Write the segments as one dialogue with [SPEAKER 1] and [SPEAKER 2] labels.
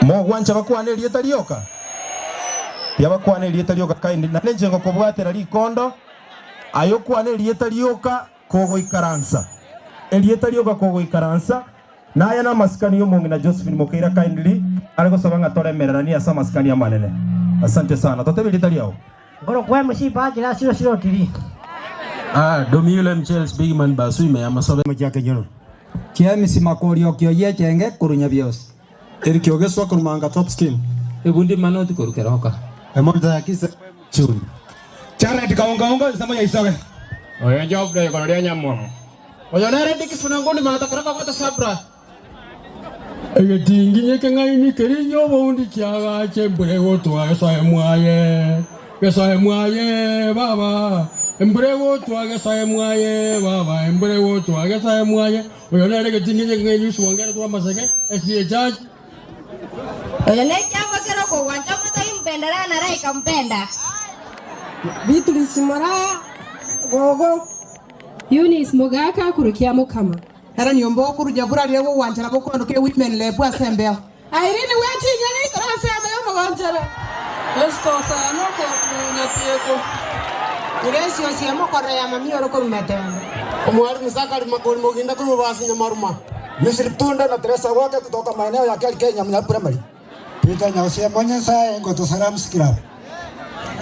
[SPEAKER 1] Mogwancha bakwanĩrie tarioka. Tia bakwanĩrie tarioka kaindi na njengo kubwatira likondo. Ayo kwanĩrie tarioka kogo ikaransa. Elie tarioka kogo ikaransa. Na aya na maskani yo mungi na Josephine Mukaira kindly aliko sabanga toremerera ni asa maskani ya manene. Asante sana. Totebili taliao.
[SPEAKER 2] Ngoro kwa msiba jira siro tiri.
[SPEAKER 1] Domiule Mchels Big Man Basui me amasobe
[SPEAKER 3] mujake nyono. Kia misikori okyo ye chenge kurunya bios.
[SPEAKER 1] Erikioge swa kurumanga top skin.
[SPEAKER 3] Ebundi manoti kurukeroka.
[SPEAKER 1] Emonda yakise chuni. Chana tikaonga sama ya isawe.
[SPEAKER 4] Oya job de koloria nyamo.
[SPEAKER 1] Oya nere dikifuna ngoni mata karaka kota sabra.
[SPEAKER 4] Egetingi nyeke ngaini kerinyo bondi kiaga chembure gotwa gesaye mwaye. Gesaye mwaye baba. Embure gotwa gesaye mwaye baba. Embure gotwa gesaye mwaye. Oya nere getingi nyeke ngaini suwangera tuwa masake. SDA charge.
[SPEAKER 5] Oya nere chango kero kwa wancha mata impenda na rai kampenda.
[SPEAKER 6] Bitu lisimara gogo.
[SPEAKER 7] Eunice Mogaka kurukia mukama.
[SPEAKER 6] Era nyombo kuruja bura lewo wanchara bokondo ke women le bwa sembel. Irene weti nyani kra sema yo wanchara. Esto sa no ko nyatieko. Uresio si amo korre ya mami oro ko metendo.
[SPEAKER 8] Omwari nisaka limakoni moginda kuno basi nyamaruma. Misri tunda na Teresa wake kutoka maeneo ya Kenya Primary. Pita nyausia mwenye saa ngoto salam skira.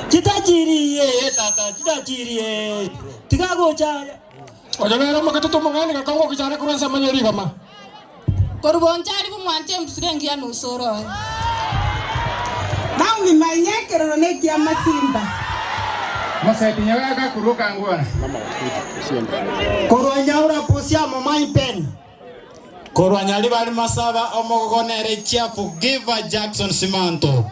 [SPEAKER 3] Chitajiri tata chitajiri. Tigago chaya.
[SPEAKER 4] Oya nere makatoto mangani kakongo kichana kuransa manyeri kama.
[SPEAKER 5] Korbonchari kumwanche mtusikengi ya nusoro.
[SPEAKER 6] Nauni manyekero ne kia masimba.
[SPEAKER 4] Maseti nyaga kuruka ngwana.
[SPEAKER 8] Korwanyaura pusia momai pen.
[SPEAKER 9] Korwanyali bali masaba omogonere chiafu Giva Jackson Simanto.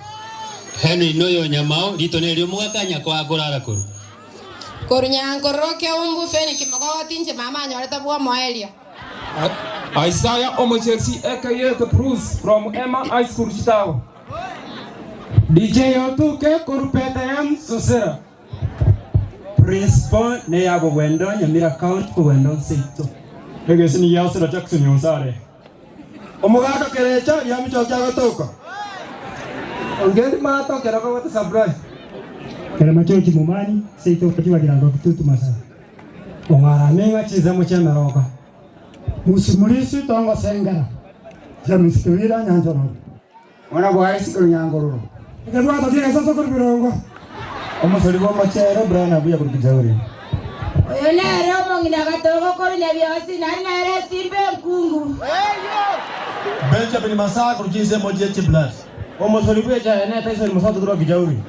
[SPEAKER 9] Henry noyo nyamao litonelio mwakanya kwa kurara kuru.
[SPEAKER 5] Kornyankoroke umbu feni kimako tinje mama nyoreta bua moelia.
[SPEAKER 4] Isaiah Omochersi aka the Bruce from Emma High School Chitao. DJ Otuke Kurupeta Sosera.
[SPEAKER 3] Principal ne yabo wendo nyamira count ko wendo seito.
[SPEAKER 4] Egesini yasira Jackson yosare.
[SPEAKER 1] Omogato kerecha yami chocha gotoka.
[SPEAKER 3] Ongeri mato keroko wata surprise.
[SPEAKER 10] Kera machoki mumani seito katiwa girango kitutu masa. Ongara menga chiza mochema roka. Musimulisi tongo sengara. Jamusikira nyanjoro. Wana boys kunyangoro. Ngadwa to kile sasa ko birongo.
[SPEAKER 1] Omusori bo machero brana buya kukijauri.
[SPEAKER 5] Oya nere omongina gatoko korinya byosi nare simbe nkungu.
[SPEAKER 1] Benjamin Masaka kujize moje chiblas. Omusori buya cha ene taisa musatu kuro kijauri.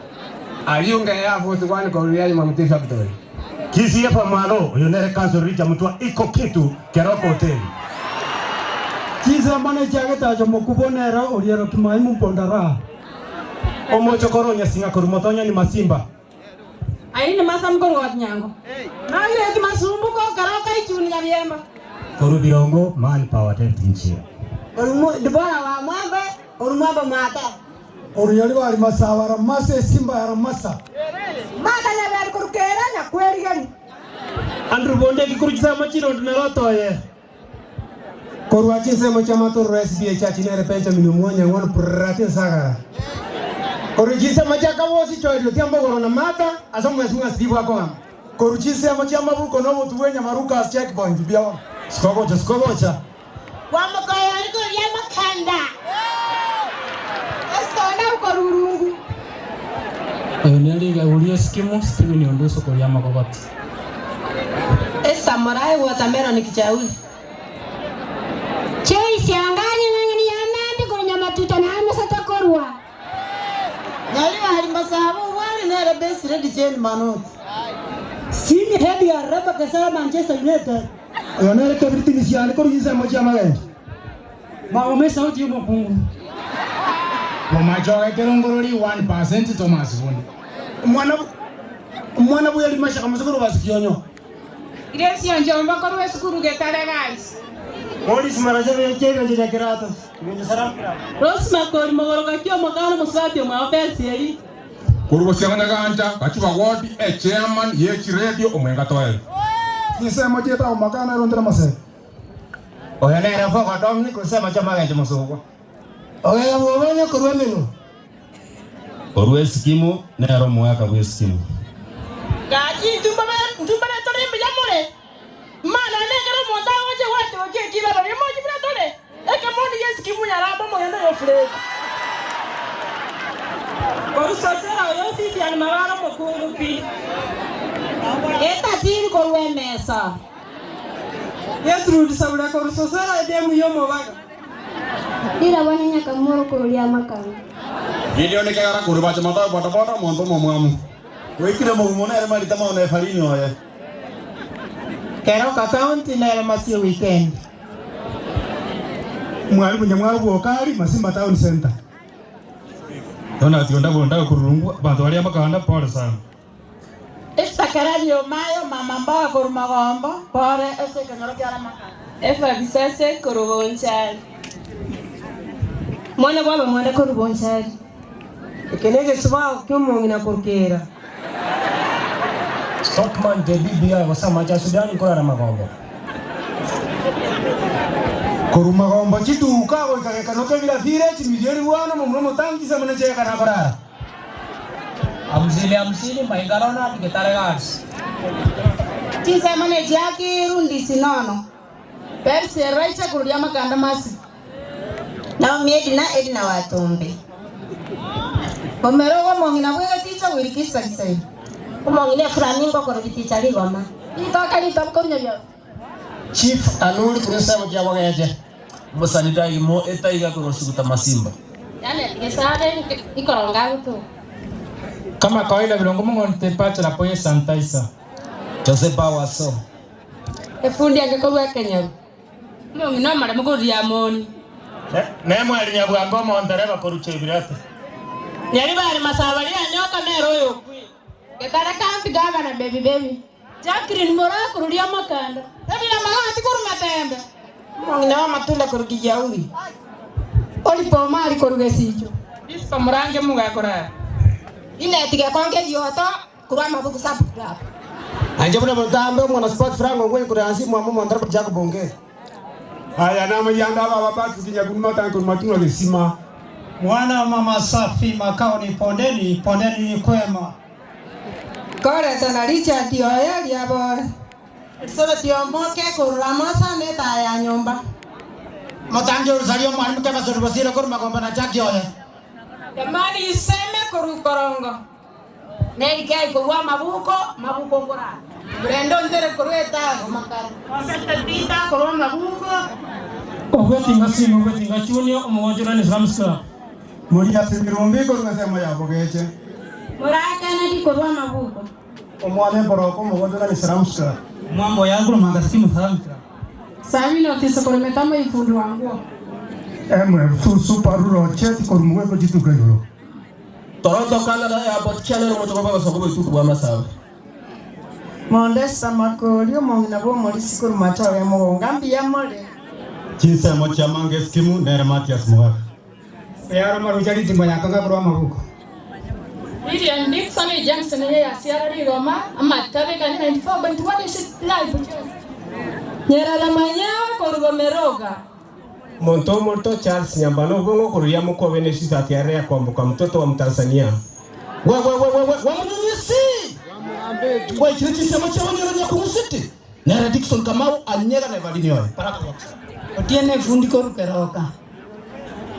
[SPEAKER 4] Ayunga ya foto kwani koria ya mamutisha bitoi.
[SPEAKER 1] Kisi hapa malo yonere kanso richa mtua iko kitu keroko hoteli.
[SPEAKER 10] Chiza mane jageta jo mokubonera oriero kimaimu pondara.
[SPEAKER 1] Omochokoro nyasinga korumotonya ni masimba.
[SPEAKER 5] Aini masam ko wat nyango. Na ile masumbu ko karaka ichuni ya biemba.
[SPEAKER 10] Koru birongo man power tenchi.
[SPEAKER 6] Orumo dibora wa mwambe orumaba mata.
[SPEAKER 8] Oriali wali masawara masa simba ya masa.
[SPEAKER 6] Mata ya ber kurukera nya kweli gani.
[SPEAKER 1] Andrew bonde kikurujisa machiro tumeroto ye.
[SPEAKER 8] Koru achise machamato SBA chachi nere pencha minumwonya ngwana prate sagara.
[SPEAKER 1] Korujisa machaka wosi choido tiambo korona mata asamu mesunga stibu akona.
[SPEAKER 8] Korujisa machama buko no mutuwenya maruka checkpoint biao.
[SPEAKER 1] Skogocha.
[SPEAKER 5] Wamakaya iko ya makanda. Estona ukorurungu.
[SPEAKER 3] Neli ga ulia skimu stibu ni ondoso kwa yama kokoti.
[SPEAKER 5] Samurai watermelon kichauli.
[SPEAKER 7] Chei siangani ngani yamandi kunya matuta na amesata korwa.
[SPEAKER 6] Nyali hali masabu wali nere best ready chain manot. Sini head ya raba kasara Manchester United.
[SPEAKER 8] Yonere everything is yani korujisa machama gani.
[SPEAKER 10] Maome sauti yo mokungu.
[SPEAKER 4] Omacho ekerongoroli 1% Thomas Bondi.
[SPEAKER 1] Mwana buya limasha kama sokoro basikionyo.
[SPEAKER 5] Ile sio njomba korwe sukuru getale guys.
[SPEAKER 1] Polisi marajabe chega njira kirato. Ndio saram kira.
[SPEAKER 5] Rosma ko mogoroka kyo magano musati mwa pesi eri.
[SPEAKER 4] Kurubo siangana ganja kachiba ward chairman ye radio omwenga toel.
[SPEAKER 8] Nisema jeta umakana ndo mase.
[SPEAKER 1] Oya nera foko domni kusema chama genje musuko.
[SPEAKER 2] Oya mwonya kurwe menu.
[SPEAKER 1] Orwe skimu nero mwaka bwe skimu.
[SPEAKER 5] Gaji tumbana tole mbijamule. Mana negera monda oje wate oje kila bari moji bra tole. Eke moni yes kimu ya raba mo yanda yo fle. Koru sosera yo sisi ani mabara mo kungu pi. Eta tiri korwe mesa. Yetrudi sabula koru sosera edemu yo mo baga.
[SPEAKER 7] Ila wani nyaka moro kurulia makanga.
[SPEAKER 8] Video ni kaya kuru baca mata boda monto momu.
[SPEAKER 1] Wekile mo mona ere mali tama ona farini oya.
[SPEAKER 2] Kero ka county na ela masi weekend.
[SPEAKER 10] Mwali kunyamwa bwokali Masimba Town Center.
[SPEAKER 1] Dona tionda bonda kurungu bantu bali amakanda pole sana.
[SPEAKER 5] Esta karadio mayo mama mbaka kurumagombo pore ese kangaro kyara makanga. Efa bisase kurubonchari. Mwana baba mwana kurubonchari.
[SPEAKER 2] Kenege suba kumo ngina kurkera.
[SPEAKER 3] Stockman de BBI wasama cha Sudani kora na magombo.
[SPEAKER 10] Korumagombo chiduka ko kanoke bila vire chimilioni wana mumromo tangi sa mena cheka na korara.
[SPEAKER 3] Amsili maingarona tiketare gas.
[SPEAKER 5] Tisa mane jaki rundi sinono. Perse raicha kurudia makanda masi. Na miedi na edina watombe. Pomero mongina bwega ticha wirikisa kisai. Mongina flamingo ko ticha ligoma. Itoka litapkonya bya.
[SPEAKER 3] Chief Anuli kunisema kia wageje. Musanita imo etaiga kurosukuta Masimba.
[SPEAKER 5] Yale kesare ikoronga tu.
[SPEAKER 3] Kama kawaida vilongo mungu nitepacha la poye sanitizer. Joseph Awaso.
[SPEAKER 5] Efundi angekobwa Kenya. Mongina mara mugo diamoni.
[SPEAKER 1] Nemo alinyabwa ngoma ondereba koruche birate.
[SPEAKER 5] Yari bari masabali anyoka mero yo. Ketara county governor baby. Jacqueline Mora kurudia makanda. Tabi na mahati kuruma tembe. Mongina wa matula kurugija uli. Oli po mali kurugesicho. Bispa murange muga kora. Ile tika konge yoto kurama buku sapu grab.
[SPEAKER 8] Anjabuna botambe mwana sport frango ngwe kuransi mwa mama ndara jako bonge.
[SPEAKER 10] Aya na mayanda baba batu kinyakunma tangu matuna lesima.
[SPEAKER 2] Mwana mama safi makao ni pondeni ni kwema.
[SPEAKER 6] Kore tana Richard Oya liabore.
[SPEAKER 5] Solo tiomoke kuramasa neta ya nyumba.
[SPEAKER 1] Motanjo usalio mwalimu kama sorobasira kuruma gomba na jaki oya.
[SPEAKER 5] Jamani iseme korongo. Neri kai kuwa mabuko ngora. Brendo ndere kureta makara. Wasete pita kurwa mabuko.
[SPEAKER 3] Ogwetinga simu ogwetinga chunio omwonjora ni Ramska.
[SPEAKER 10] Muri apimirombi ko ngasema yabo geche.
[SPEAKER 5] Muraka na di kurwa mabuko.
[SPEAKER 10] Omwane boroko mugondora ni Ramska.
[SPEAKER 3] Mambo yangu manga simu Ramska.
[SPEAKER 5] Sami no tisokometama ifundu wangu.
[SPEAKER 10] Emwe suparuro cheti ko mugwe ko jitu gayo.
[SPEAKER 3] Toronto Canada ya botchana no motoka baba sokobo tuku wa masawa.
[SPEAKER 6] Monde samakorio mongina bo mori sikuru matawe mo ngambi ya mole.
[SPEAKER 1] Chisa mocha mange skimu nere Matias Mwaka.
[SPEAKER 10] Yaro marujari timba yakanga bro mabuko.
[SPEAKER 5] William Dixon Johnson ya Sierra Leone ama tabe kan 94.1 shit live. Nyera la manyawa korugo meroga.
[SPEAKER 1] Monto Charles Nyambano gongo kurudia mko Venesi atiare ya kuambuka mtoto wa Mtanzania. Wa mnyesi. Wa ikiriti sema cha wanyara kumusiti. Nere Dixon Kamau anyega na Evalini yoy. Paraka.
[SPEAKER 2] Otiene fundi korukeroka.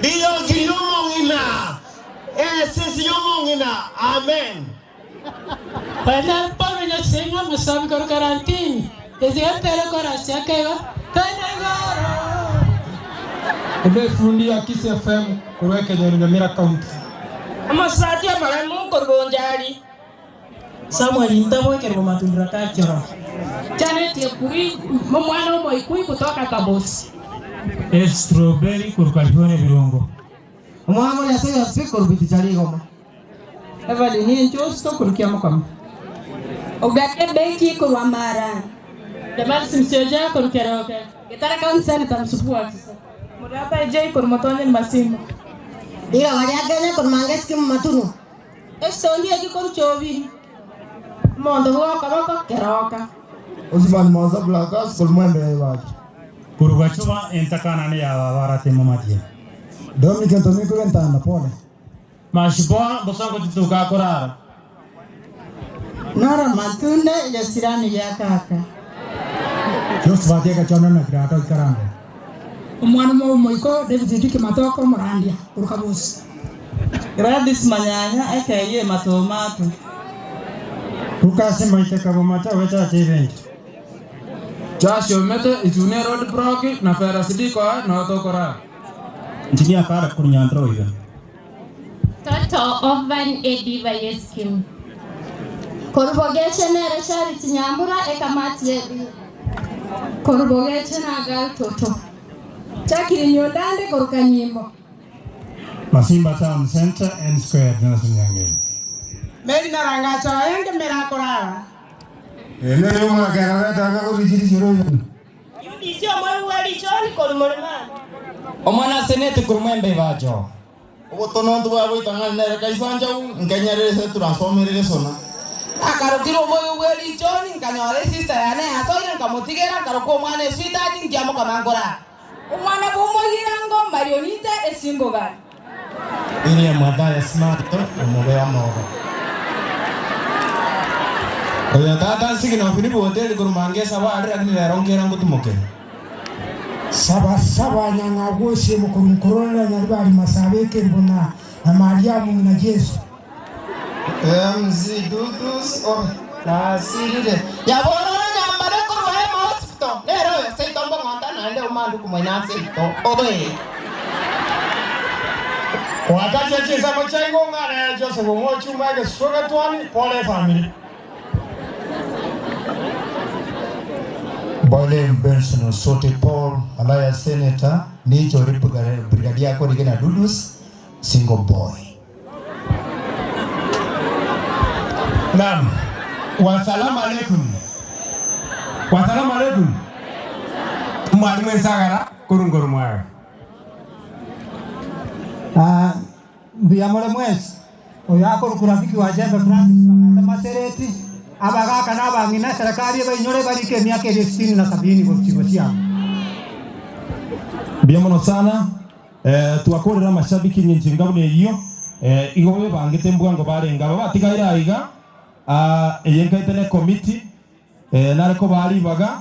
[SPEAKER 1] Dio kilomongina. Sisi yomongina. Amen.
[SPEAKER 5] Pada pa na senga masabi ko karantini. Kasi tele ko rasya kayo. Tanagaro.
[SPEAKER 3] Ebe fundi ya Kiss FM kuweke Nyamira County.
[SPEAKER 5] Ama sati ya malamu korbonjari.
[SPEAKER 2] Samuel Intabo kero matundra kachoro.
[SPEAKER 5] Janet ya kuri mwana mo ikui kutoka Kabosi.
[SPEAKER 3] Strawberry kurukalione virongo.
[SPEAKER 2] Mwana ya sasa speaker biti chali goma.
[SPEAKER 6] Evalini njosto kurukia mkama.
[SPEAKER 7] Ogake beki kurwa mara.
[SPEAKER 5] Jamani simsioja kurukeroke.
[SPEAKER 7] Kitara kaunti tamsupua kisa.
[SPEAKER 5] Murapa jai kurmotonye Masimba.
[SPEAKER 7] Ila wajaganya kurmanga skimu matunu.
[SPEAKER 5] Estondi ya kikoru chovi. Mondo huwa kabako keroka.
[SPEAKER 8] Osman Moza Blakas kulmwembe wake.
[SPEAKER 10] Kurugachuba entakana ni ya warate mamatie.
[SPEAKER 8] Domi kentomi kulentana pole.
[SPEAKER 10] Mashiboa bosango tituka korara.
[SPEAKER 6] Nora matunda ya sirani ya kaka.
[SPEAKER 10] Jos batia kachona na grata karanga.
[SPEAKER 6] Umwana mo moiko David Kimatoko Morandia Urkabus.
[SPEAKER 11] Gradis manyanya aka matomato.
[SPEAKER 10] Ukase maite kabomata weta chevent.
[SPEAKER 4] Jasho mete itune road broki na ferasidi kwa na tokora.
[SPEAKER 10] Njia para kunyandro hiyo.
[SPEAKER 7] Toto Ovan Ediva Yeskim. Korbogesha nere Charity Nyambura ekamati yedi. Korbogesha na gal toto. Chakiri nyondande koruka nyimbo.
[SPEAKER 10] Masimba Town Center and Square Nasunyange.
[SPEAKER 6] Meri naranga chawenge merakora.
[SPEAKER 8] Ene yuma garata kako bijiri jiro yun.
[SPEAKER 5] Yudi sio mwe wali choni kolmorema.
[SPEAKER 3] Omwana senete kurumembe bajo.
[SPEAKER 9] Obotono ndu babo itanga nere kaisanja nganyare se transformer sona.
[SPEAKER 6] Akarotiro moyo wali choni nkanyore sister yane asoira nkamutigera karoko mwana sita ngiamo kamangora. Umwana bumuhirango marionita esingoga.
[SPEAKER 9] Ile mwada ya smart umube wa mogo. Oya tata sikina Filipo hotel kurumange sawa ari akini rongera ngutumuke.
[SPEAKER 8] Saba nyanga goshe mukorona nyaribari masabeke mbona na Mariamu na Yesu.
[SPEAKER 9] Mzidudus o nasirire.
[SPEAKER 6] Ya bora nyambare kurwaye hospital. Nero se tombo nganda na ndio mandu kumwena sito. Obe.
[SPEAKER 10] Wakati acheza mchango ngana Joseph Mochu mage soga twani pole family.
[SPEAKER 8] Boyle Benson Sote Paul Alaya Senator Nicho Brigadier Korigena Dudus single boy.
[SPEAKER 10] Naam. Wasalamu alaikum. Wasalamu alaikum. Mwalimu Sagara kurunguru mwaya.
[SPEAKER 2] Biamole mwezi oyako kurafiki wa Jembe Francis Masereti abagaka n'abangina serikali bainyore barike myaka 60 na 70 kwa kigo cyabo.
[SPEAKER 1] Biamono sana tuakorera mashabiki nyinji ngabone iyo igobe bangete mbwango barenga babatigaira iga yenkaitene committee nareko bari baga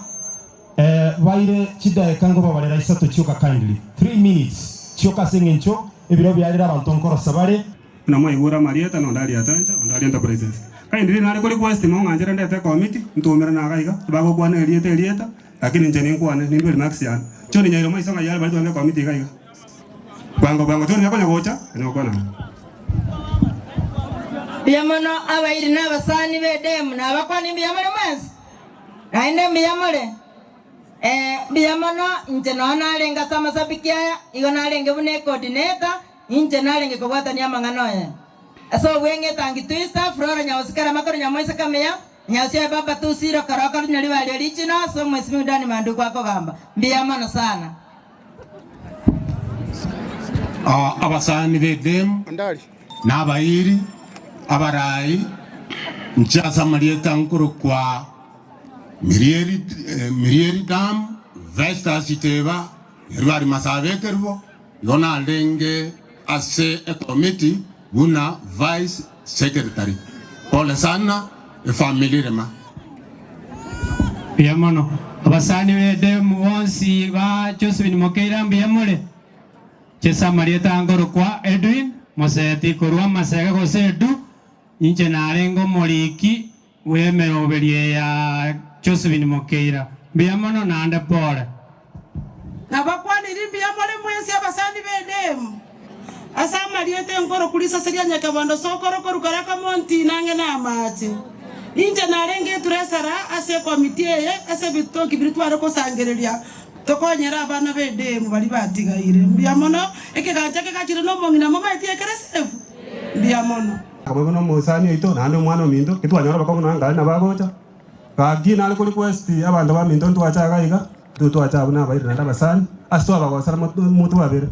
[SPEAKER 1] baire chidaeka ngo babarera isato cyoka kindly 3 minutes cyoka sengencho ebiro byarira abantu nkoro sabare
[SPEAKER 10] na mwigura Marieta no ndali atanja ndali enterprises kaindiri nari kuri quest mo nganjira ndete committee ntumira na gaiga bago kwana elieta lakini nje ninkwane nindwe maxian choni nyairo mo isanga yale bali tuambia committee gaiga bango choni yakonya gocha nokona
[SPEAKER 11] Biamono abairi n'abasani bedemu n'abakwani biamole mwezi kainde biamole biamono nje no nalenga sama sabikia igo nalenge bune coordinator nje nalenge kobwata nyamangano ye aso wenge tangi twista flora nyaosikara makoro nyamoisa kameya nyaosia baba tusiro karaka nyali bali lichino so mwesi ndani mandu kwako gamba biamono sana
[SPEAKER 12] abasani bedemu n'abayiri abarai nchasa Marieta nkuru kwa Mirieri Dam Vesta Siteva Rwari Masavekervo Yona Lenge ase a committee Guna Vice Secretary Pole sana family rema
[SPEAKER 2] Biamono abasani bedemu wonsi ba Josephine Mokeira biamole chesa Marieta ngoro kwa Edwin Moseti kurwa masega gosedu inche narengo moriki wemero berie ya Josephine Mokeira biamono nande pole
[SPEAKER 6] Nabakwani biamole mwezi abasani bedemu asa Marieta ngoro kulisa seria nyakabando sokoro korukaraka monti nange na amati inje narenge turesara ase committee ye ase bitoki biritware ko sangereria tokonyera abana bedemu bali batigaire biamono ekeganja kekachire no mongina mama etie keresefu biamono
[SPEAKER 10] kabono mosani ito nande mwana mindo kitwanyora bakabona ngali na bagocha kagina ali kuri quest abantu ba mindo ntwacha gaiga tutwacha abuna bayirana basani aswa bagosara mutu babere